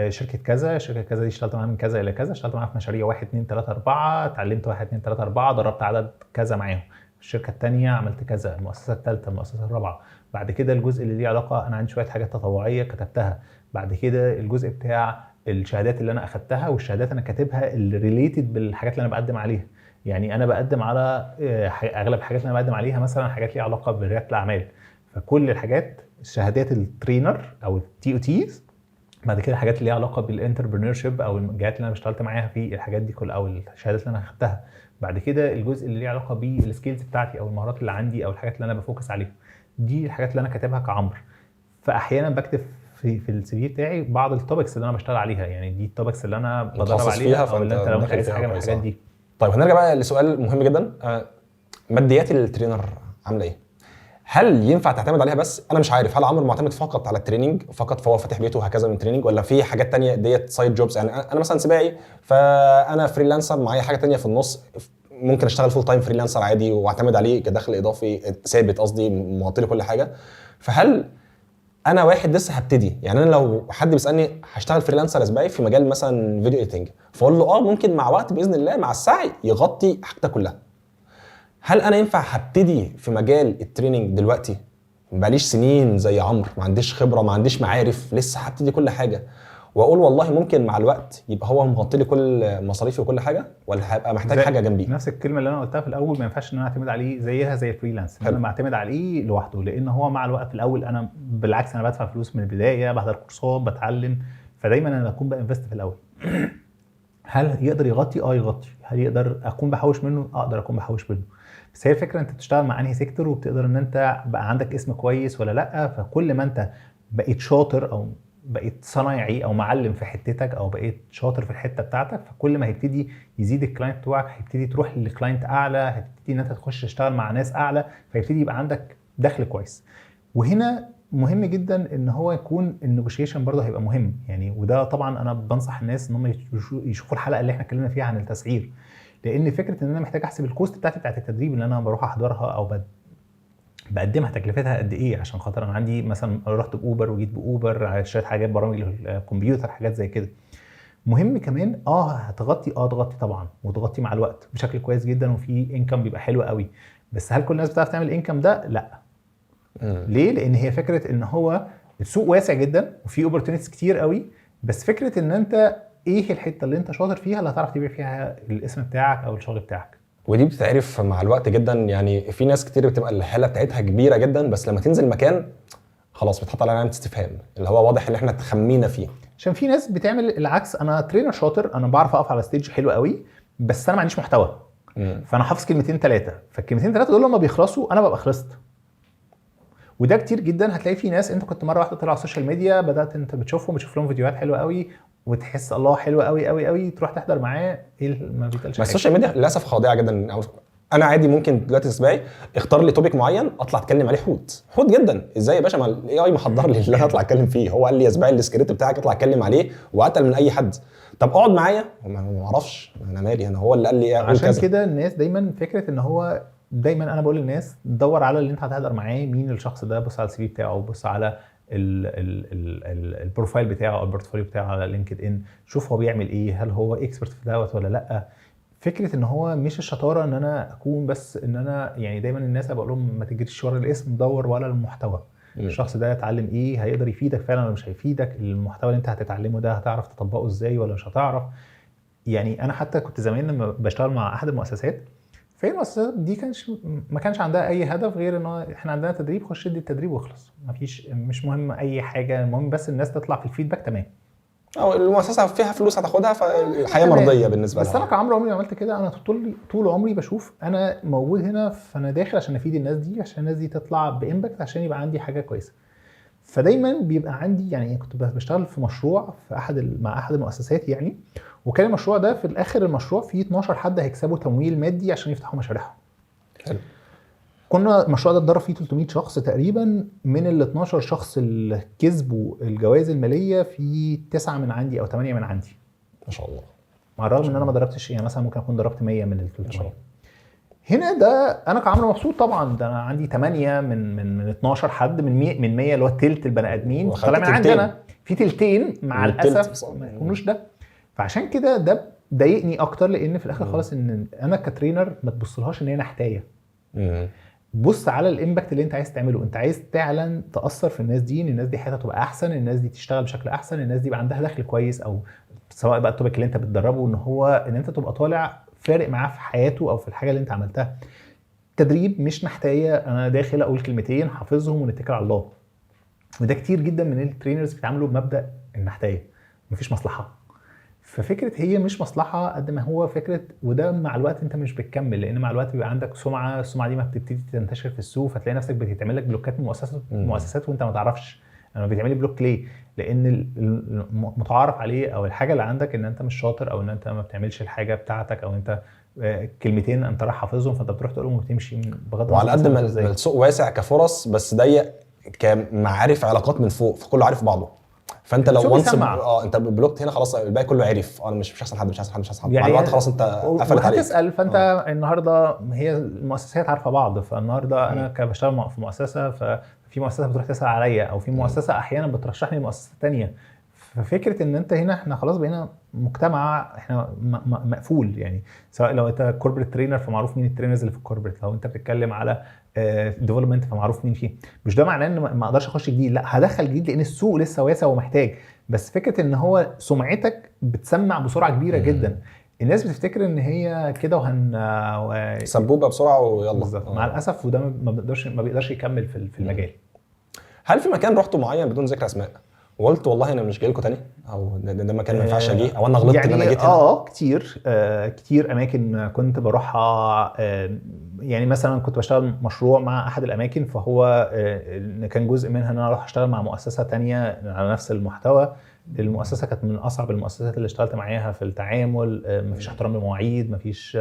شركه كذا، شركه كذا دي اشتغلت معاها من كذا الى كذا، اشتغلت معاها في مشاريع 1 2 3 4، اتعلمت 1 2 3 4، دربت عدد كذا معاهم، الشركه الثانيه عملت كذا، المؤسسه الثالثه، المؤسسه الرابعه. بعد كده الجزء اللي ليه علاقه انا عندي شويه حاجات تطوعيه كتبتها، بعد كده الجزء بتاع الشهادات اللي انا اخدتها، والشهادات انا كاتبها اللي ريليتد بالحاجات اللي انا بقدم عليها. يعني انا بقدم على اغلب الحاجات اللي انا بقدم عليها مثلا حاجات ليها علاقه برياده الاعمال، فكل الحاجات شهادات الترينر او التي او تيز، بعد كده الحاجات اللي ليها علاقه بالانتربرنور شيب او الجهات اللي انا اشتغلت معاها في الحاجات دي كلها او الشهادات اللي انا اخدتها، بعد كده الجزء اللي ليه علاقه بالسكيلز بتاعتي او المهارات اللي عندي او الحاجات اللي انا بفوكس عليها، دي الحاجات اللي انا كاتبها كعمر. فاحيانا بكتب في السي في بتاعي بعض التوبكس اللي انا بشتغل عليها، يعني دي التوبكس اللي انا بدرب عليها او اللي انت لو انت عايز حاجه من الحاجات دي.
طيب هنرجع بقى لسؤال مهم جدا، ماديات الترينر عامله ايه؟ هل ينفع تعتمد عليها بس؟ انا مش عارف هل عمرو معتمد فقط على التريننج فقط فهو فاتح بيته وهكذا من تريننج، ولا في حاجات تانية ديت سايد جوبز، يعني انا مثلا سباعي فانا فريلانسر معايا حاجه تانية في النص، ممكن اشتغل فول تايم فريلانسر عادي واعتمد عليه كدخل اضافي ثابت، قصدي مغطي لي كل حاجه. فهل انا واحد لسه هبتدي، يعني انا لو حد بيسالني هشتغل فريلانسر اسبوعي في مجال مثلا فيديو ايديتنج، فاقول له ممكن مع وقت باذن الله مع السعي يغطي حاجتك كلها. هل انا ينفع هبتدي في مجال التريننج دلوقتي ماليش سنين زي عمرو، ما عنديش خبره ما عنديش معارف، لسه هبتدي كل حاجه، واقول والله ممكن مع الوقت يبقى هو مغطي لي كل مصاريفي وكل حاجه، ولا هبقى محتاج حاجه جنبي؟
نفس الكلمه اللي انا قلتها في الاول، ما ينفعش ان انا اعتمد عليه زيها زي الفريلانس، انا بعتمد عليه لوحده، لان هو مع الوقت في الاول انا بالعكس انا بدفع فلوس من البدايه، بحضر كورسات، بتعلم، فدايما انا بكون بانفست في الاول. هل يقدر يغطي؟ يغطي. هل يقدر اكون بحوش منه؟ اقدر اكون بحوش منه. بس هي الفكره انت بتشتغل مع انهي سيكتور، وبتقدر ان انت بقى عندك اسم كويس ولا لا. فكل ما انت بقيت شاطر او بقيت صنايعي او معلم في حتتك او بقيت شاطر في الحته بتاعتك، فكل ما هيبتدي يزيد الكلاينت بتوعك، هيبتدي تروح للكلاينت اعلى، هتبتدي ان انت تخش تشتغل مع ناس اعلى، فيبتدي يبقى عندك دخل كويس. وهنا مهم جدا ان هو يكون النيجوشيشن برضه هيبقى مهم، يعني وده طبعا انا بنصح الناس ان هم يشوفوا الحلقه اللي احنا اتكلمنا فيها عن التسعير، لان فكره ان انا محتاج احسب الكوست بتاعت التدريب اللي انا بروح احضرها او بقدمها تكلفتها قد ايه، عشان خاطر انا عندي مثلا رحت باوبر وجيت باوبر، اشتريت حاجات برامج الكمبيوتر، حاجات زي كده. مهم كمان هتغطي تغطي طبعا، وتغطي مع الوقت بشكل كويس جدا، وفي انكم بيبقى حلو قوي. بس هل كل الناس بتعرف تعمل الانكم ده؟ لا. ليه؟ لان هي فكره ان هو السوق واسع جدا وفي اوبورتونيتيز كتير قوي، بس فكره ان انت ايه الحته اللي انت شاطر فيها اللي هتعرف تبيع فيها الاسم بتاعك او الشغل بتاعك.
ودي بتتعرف مع الوقت جدا. يعني في ناس كتير بتبقى الحاله بتاعتها كبيره جدا، بس لما تنزل مكان خلاص بتحط عليها علامه استفهام، اللي هو واضح ان احنا تخمينا فيه.
عشان في ناس بتعمل العكس، انا ترينر شاطر، انا بعرف اقف على ستيج حلو قوي، بس انا ما عنديش محتوى. فانا حافظ كلمتين ثلاثه، فالكلمتين ثلاثه دول لما بيخلصوا انا ببقى خلصت. وده كتير جدا. هتلاقي في ناس انت كنت مره واحده طلع على السوشيال ميديا، بدات انت بتشوف لهم فيديوهات حلوه قوي، وتحس الله حلو قوي قوي قوي، تروح تحضر معاه ما بيتقالش.
بس السوشيال ميديا للاسف خاضعه جدا. انا عادي ممكن دلوقتي تسمعي اختار لي توبيك معين اطلع اتكلم عليه، حوت جدا. ازاي يا باشا؟ ما الاي اي محضر لي اللي انا اطلع اتكلم فيه. هو قال لي يا زباعي السكريبت بتاعك اطلع اتكلم عليه، واتقل من اي حد. طب اقعد معايا ما اعرفش، انا مالي، انا هو اللي قال لي
عشان كده الناس دايما فكره ان هو دايما انا بقول للناس دور على اللي انت هتهدر معاه، مين الشخص ده، بص على السي في بتاعه، بص على البروفايل بتاعه او البورتفوليو بتاعه على لينكد ان، شوف هو بيعمل ايه، هل هو اكسبرت في دوت ولا لا. فكره ان هو مش الشطاره ان انا اكون بس ان انا يعني دايما الناس بقول لهم ما تجريش ورا الاسم، دور ورا المحتوى. الشخص ده يتعلم ايه، هيقدر يفيدك فعلا ولا مش هيفيدك، المحتوى اللي انت هتتعلمه ده هتعرف تطبقه ازاي ولا مش هتعرف. يعني انا حتى كنت زمان لما بشتغل مع احد المؤسسات، فهي المؤسسات دي ما كانش عندها اي هدف غير ان احنا عندنا تدريب، خش ادي التدريب واخلص، مش مهم اي حاجه، المهم بس الناس تطلع في الفيدباك تمام،
او المؤسسه فيها فلوس هتاخدها، فالحياه مرضيه بالنسبه لها.
بس انا كعمرو عمري ما عملت كده. انا طول عمري بشوف انا موجود هنا، فانا داخل عشان افيد الناس دي، عشان الناس دي تطلع بامباكت، عشان يبقى عندي حاجه كويسه. فدايما بيبقى عندي يعني كنت بشتغل في مشروع في مع احد المؤسسات يعني، وكان المشروع ده في الاخر المشروع فيه 12 حد هيكسبوا تمويل مادي عشان يفتحوا مشاريعهم.
حلو.
كنا المشروع ده اتدرب فيه 300 شخص تقريبا، من ال 12 شخص اللي كسبوا الجوائز الماليه في 9 من عندي او 8 من عندي.
ما شاء الله.
مع الرغم ان انا ما ضربتش، يعني مثلا ممكن اكون ضربت 100 من ال 300. هنا ده انا كعمرو مبسوط طبعا، ده انا عندي 8 من 12 حد من 100 اللي هو التلت البني ادمين طالع من عندنا، في تلتين مع الاسف ما يكونوش ده. فعشان كده ده ضايقني اكتر، لان في الاخر خالص ان انا كترينر ما تبصلهاش ان هي نحتايه. بص على الامباكت اللي انت عايز تعمله، انت عايز فعلا تاثر في الناس دي، ان الناس دي حياتها تبقى احسن، الناس دي تشتغل بشكل احسن، الناس دي يبقى عندها دخل كويس، او سواء بقى التوبيك اللي انت بتدربه ان هو ان انت تبقى طالع فارق معاه في حياته او في الحاجه اللي انت عملتها. تدريب مش محتاجه انا داخل اقول كلمتين حافظهم ونتكل على الله. وده كتير جدا من الترينرز بيتعاملوا بمبدا المحتاجه، مفيش مصلحه. ففكره هي مش مصلحه قد ما هو فكره، وده مع الوقت انت مش بتكمل، لان مع الوقت بيبقى عندك سمعه، السمعه دي ما بتبتدي تنتشر في السوق، فتلاقي نفسك بتتعمل لك بلوكات من مؤسسات وانت ما تعرفش انا بيتعمل لي بلوك ليه، لان المتعارف عليه او الحاجه اللي عندك ان انت مش شاطر، او ان انت ما بتعملش الحاجه بتاعتك، او انت كلمتين انت رايح حافظهم فانت بتروح تقولهم وبتمشي بغض النظر.
وعلى قد ما السوق واسع كفرص، بس ضيق كمعارف علاقات من فوق، فكله عارف بعضه. فانت لو وانس انت بلوكت هنا خلاص الباقي كله عرف انا مش احسن حد، مش احسن حد يعني مع الوقت خلاص انت قفلت عليك.
هتسال فانت النهارده هي المؤسسات عارفه بعض، فالنهارده انا كبشتغل في مؤسسه، ففي مؤسسه بتروح تسال عليا، او في مؤسسه احيانا بترشحني لمؤسسه ثانيه. ففكره ان انت هنا احنا خلاص بقينا مجتمع احنا مقفول، يعني سواء لو انت كوربريت ترينر فمعروف مين الترينرز اللي في الكوربريت، لو انت بتتكلم على ديفلوبمنت فمعروف مين فيه. مش ده معناه ان ما اقدرش اخش جديد، لا هدخل جديد لان السوق لسه واسع ومحتاج، بس فكره ان هو سمعتك بتسمع بسرعه كبيره جدا. الناس بتفتكر ان هي كده
سبوبه بسرعه ويلا.
مع الاسف وده ما بيقدرش يكمل في المجال.
هل في مكان رحته معين بدون ذكر اسماء وقلت والله انا مش جاي لكم تاني، او ده مكان ما ينفعش اجي، او انا غلطت
يعني
ان انا جيت هنا؟
كتير اماكن كنت بروحها. يعني مثلا كنت بشتغل مشروع مع احد الاماكن، فهو كان جزء منها ان انا اروح اشتغل مع مؤسسه تانية على نفس المحتوى. المؤسسه كانت من اصعب المؤسسات اللي اشتغلت معاها في التعامل، مفيش احترام للمواعيد، مفيش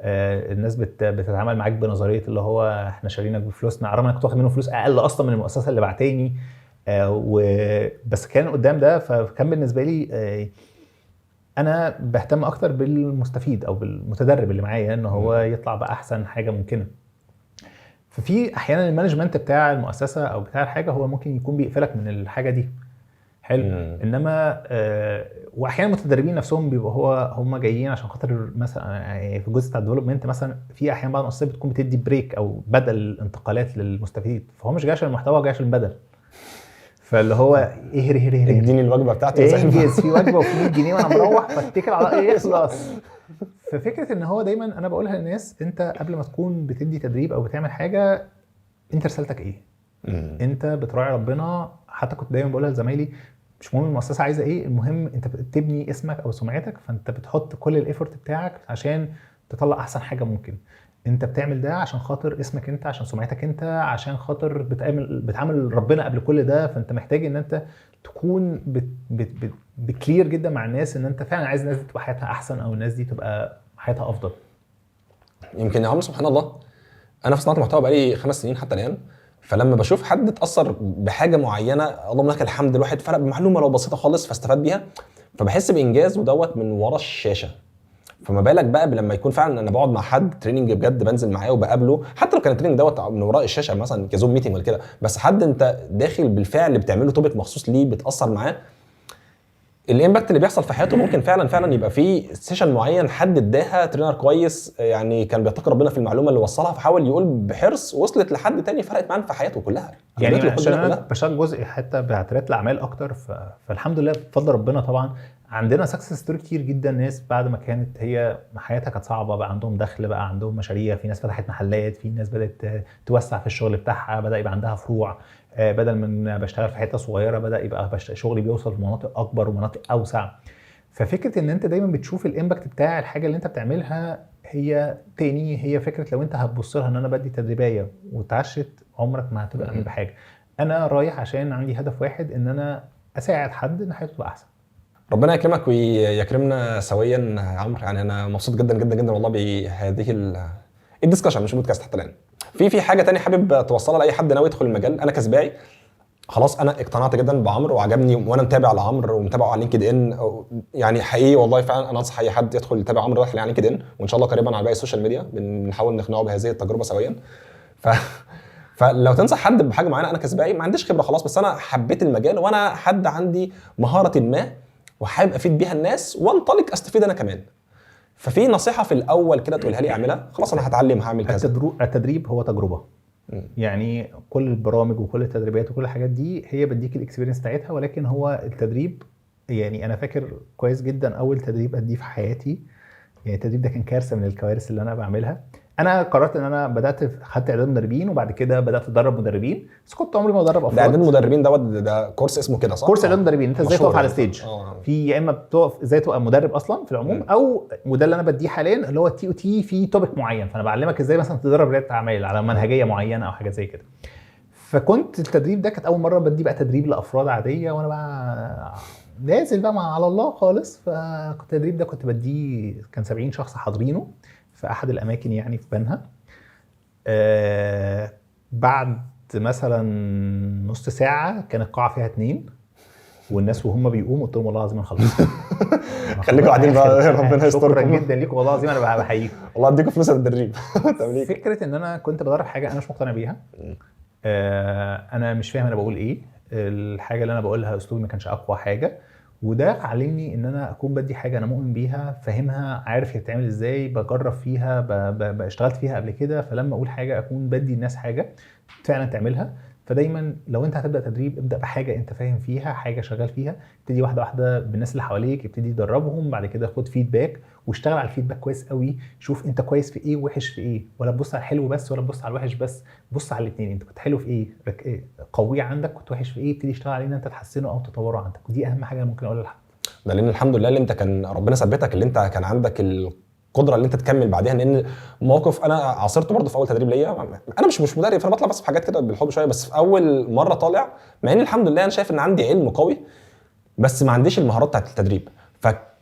الناس بتتعامل معاك بنظريه اللي هو احنا شارينك بفلوسنا، رغم انك كنت واخد منهم فلوس اقل اصلا من المؤسسه اللي بعتاني. بس كان قدام ده، فكان بالنسبه لي انا بهتم اكتر بالمستفيد او بالمتدرب اللي معايا ان هو يطلع باحسن حاجه ممكنه. ففي احيانا المانجمنت بتاع المؤسسه او بتاع الحاجه هو ممكن يكون بيقفلك من الحاجه دي. حلو. انما واحيانا المتدربين نفسهم بيبقوا هم جايين عشان خاطر مثلا في الجزء بتاع الديفلوبمنت مثلا، في احيانا بعض المؤسسات بتكون بتدي بريك او بدل الانتقالات للمستفيدين، فهو مش جاي عشان المحتوى، جاي عشان البدل. فاللي هو اهري
اديني الوجبه بتاعتي
انجز في وجبه وفي 100 جنيه وانا مروح فاتكل على ايه يخلص. ففكره ان هو دايما انا بقولها للناس، انت قبل ما تكون بتدي تدريب او بتعمل حاجه، انت رسالتك ايه؟ انت بتراعي ربنا. حتى كنت دايما بقولها لزمايلي، مش مهم المؤسسه عايزه ايه، المهم انت بتبني اسمك او سمعتك، فانت بتحط كل الايفورت بتاعك عشان تطلع احسن حاجه ممكن. انت بتعمل ده عشان خاطر اسمك انت، عشان سمعتك انت، عشان خاطر بتعامل ربنا قبل كل ده. فانت محتاج ان انت تكون بكلير جدا مع الناس ان انت فعلا عايز الناس دي تبقى حياتها احسن، او الناس دي تبقى حياتها افضل.
يمكن يا عمرو سبحان الله انا في صناعه المحتوى بقالي 5 سنين حتى الان، فلما بشوف حد اتاثر بحاجه معينه، اللهم لك الحمد، الواحد فرق بمعلومه لو بسيطه خالص فاستفاد بيها، فبحس بانجاز ودوت من ورا الشاشه. فما بالك بقى لما يكون فعلا انا بقعد مع حد تريننج بجد، بنزل معاه وبقابله، حتى لو كان التريننج دوت من وراء الشاشه مثلا كزوم ميتنج ولا كده، بس حد انت داخل بالفعل بتعمله توبيك مخصوص ليه، بتاثر معاه، الامباكت اللي بيحصل في حياته ممكن فعلا يبقى في سيشن معين حد اداها ترينر كويس يعني كان بيتقي ربنا في المعلومه اللي وصلها، فحاول يقول بحرص وصلت لحد تاني فرقت معاه في حياته كلها.
يعني عشان انا بشتغل جزء حتى بعترات الاعمال اكتر، فالحمد لله بفضل ربنا طبعا عندنا سكسس ستوري كتير جدا. ناس بعد ما كانت هي حياتها كانت صعبه بقى عندهم دخل، بقى عندهم مشاريع، في ناس فتحت محلات، في ناس بدات توسع في الشغل بتاعها، بدا يبقى عندها فروع، بدل من بشتغل في حته صغيره بدا يبقى شغلي بيوصل في مناطق اكبر ومناطق اوسع. ففكره ان انت دايما بتشوف الامباكت بتاع الحاجه اللي انت بتعملها، هي تاني هي فكره لو انت هتبص لها ان انا بدي تدريبيه وتعشت، عمرك ما هتبقى عامل بحاجه. انا رايح عشان عندي هدف واحد، ان انا اساعد حد ان حياته تبقى احسن.
ربنا يكرمك ويكرمنا سويا يا عمرو. يعني انا مبسوط جدا جدا جدا والله بهذه الدسكشن، مش بودكاست حتى الان. في حاجه تانية حابب توصلها لاي حد ناوي يدخل المجال؟ انا كسباعي خلاص، انا اقتنعت جدا بعمرو وعجبني، وانا متابع لعمرو ومتابعه على لينكد ان، يعني حقيقي والله فعلا انا انصح اي حد يدخل يتابع عمرو على لينكد ان، وان شاء الله قريبا على باقي السوشيال ميديا بنحاول نقنعه بهذه التجربه سويا. فلو تنصح حد بحاجه معينه، انا كسباعي ما عنديش خبره خلاص، بس انا حبيت المجال وانا حد عندي مهاره ما وحابب افيد بيها الناس وانطلق استفيد انا كمان. ففي نصيحه في الاول كده تقولها لي اعملها؟ خلاص انا هتعلم هعمل كذا.
التدريب هو تجربه. يعني كل البرامج وكل التدريبات وكل الحاجات دي هي بديك الاكسبيرينس بتاعتها، ولكن هو التدريب، يعني انا فاكر كويس جدا اول تدريب اديه في حياتي، يعني التدريب ده كان كارثه من الكوارث اللي انا بعملها. انا قررت ان انا خدت اعداد مدربين، وبعد كده بدات ادرب مدربين، بس كنت عمري ما ادرب افراد.
ده اعداد مدربين ده كورس اسمه كده صح؟
كورس اعداد مدربين، انت ازاي تقف على ستيج. في يا اما بتقف ازاي تبقى مدرب اصلا في العموم، او وده اللي انا بديه حاليا اللي هو التي او تي في توبيك معين، فانا بعلمك ازاي مثلا تدرب رياده اعمال على منهجيه معينه او حاجه زي كده. فكنت التدريب ده كانت اول مره بدي بقى تدريب لافراد عاديه، وانا بقى نازل بقى على الله خالص. فالتدريب ده كنت بديه، كان 70 شخص حاضرينه في احد الاماكن يعني في بنها. بعد مثلا نص ساعه كان القاعه فيها 2 والناس وهم بيقوموا قلت لهم والله العظيم انا خلصت.
خليكم قاعدين بقى، ربنا يستركم.
شكرا جدا ليكم والله العظيم، انا بحييكم
والله اديكم فلوس التدريب.
فكره ان انا كنت بدرب حاجه انا مش مقتنع بيها، انا مش فاهم انا بقول ايه، الحاجه اللي انا بقولها اسلوبي ما كانش اقوى حاجه، وده علمني ان انا اكون بدي حاجه انا مؤمن بيها، فاهمها، عارف هي بتتعمل ازاي، بجرب فيها، اشتغلت فيها قبل كده، فلما اقول حاجه اكون بدي الناس حاجه فعلا تعملها. فدايما لو انت هتبدا تدريب ابدا بحاجه انت فاهم فيها، حاجه شغال فيها، ابتدي واحده واحده بالناس اللي حواليك، ابتدي دربهم، بعد كده خد فيدباك واشتغل على الفيدباك كويس قوي، شوف انت كويس في ايه ووحش في ايه، ولا تبص على الحلو بس ولا تبص على الوحش بس، بص على الاثنين، انت كنت حلو في ايه، قوي عندك، كنت وحش في ايه، ابتدي اشتغل عليه ان انت تحسنه او تطوره عندك، ودي اهم حاجه ممكن اقولها لحد.
ده لان الحمد لله اللي انت كان ربنا ثبتك، اللي انت كان عندك القدره اللي انت تكمل بعدها، لان موقف انا عاصرته برضه في اول تدريب ليا، انا مش مدرب، فانا بطلع بس في حاجات كده بالحب شويه، بس في اول مره طالع، مع ان الحمد لله انا شايف ان عندي علم قوي بس ما عنديش المهارات بتاعت التدريب،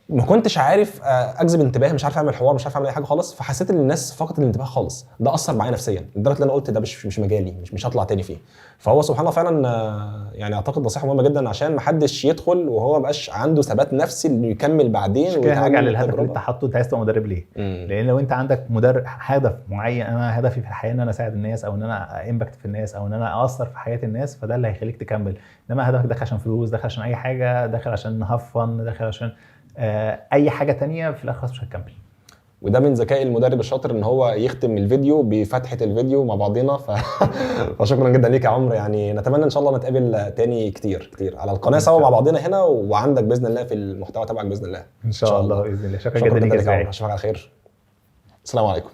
ما كنتش عارف اجذب انتباه، مش عارف اعمل حوار، مش عارف اعمل اي حاجه خالص. فحسيت ان الناس فقدت الانتباه خالص. ده اثر معايا نفسيا لدرجه ان انا قلت ده مش مجالي، مش هطلع تاني فيه. فهو سبحان الله فعلا يعني اعتقد نصيحه مهمه جدا عشان ما حدش يدخل وهو ما بقاش عنده ثبات نفسي انه يكمل بعدين.
مش كده هرجع للهدف اللي انت حاطه، انت عايز تبقى مدرب ليه؟ لان لو انت عندك مدرب هدف معين، انا هدفي في الحياه ان انا اساعد الناس، او ان انا امباكت في الناس، او ان انا اثر في حياه الناس، فده اللي هيخليك تكمل. انما هدفك داخل عشان فلوس، داخل عشان اي حاجه، داخل عشان هفن، داخل عشان اي حاجه تانية، في الاخر مش هتكمل.
وده من ذكاء المدرب الشاطر ان هو يختم الفيديو بفتحه الفيديو مع بعضنا. فشكرا جدا ليك يا عمرو. يعني نتمنى ان شاء الله نتقابل تاني كتير على القناه سوا مع بعضنا هنا، وعندك باذن الله في المحتوى تبعك باذن الله.
ان شاء الله باذن الله.
شكرا جدا ليك يا عمرو، اشوفك على خير. السلام عليكم.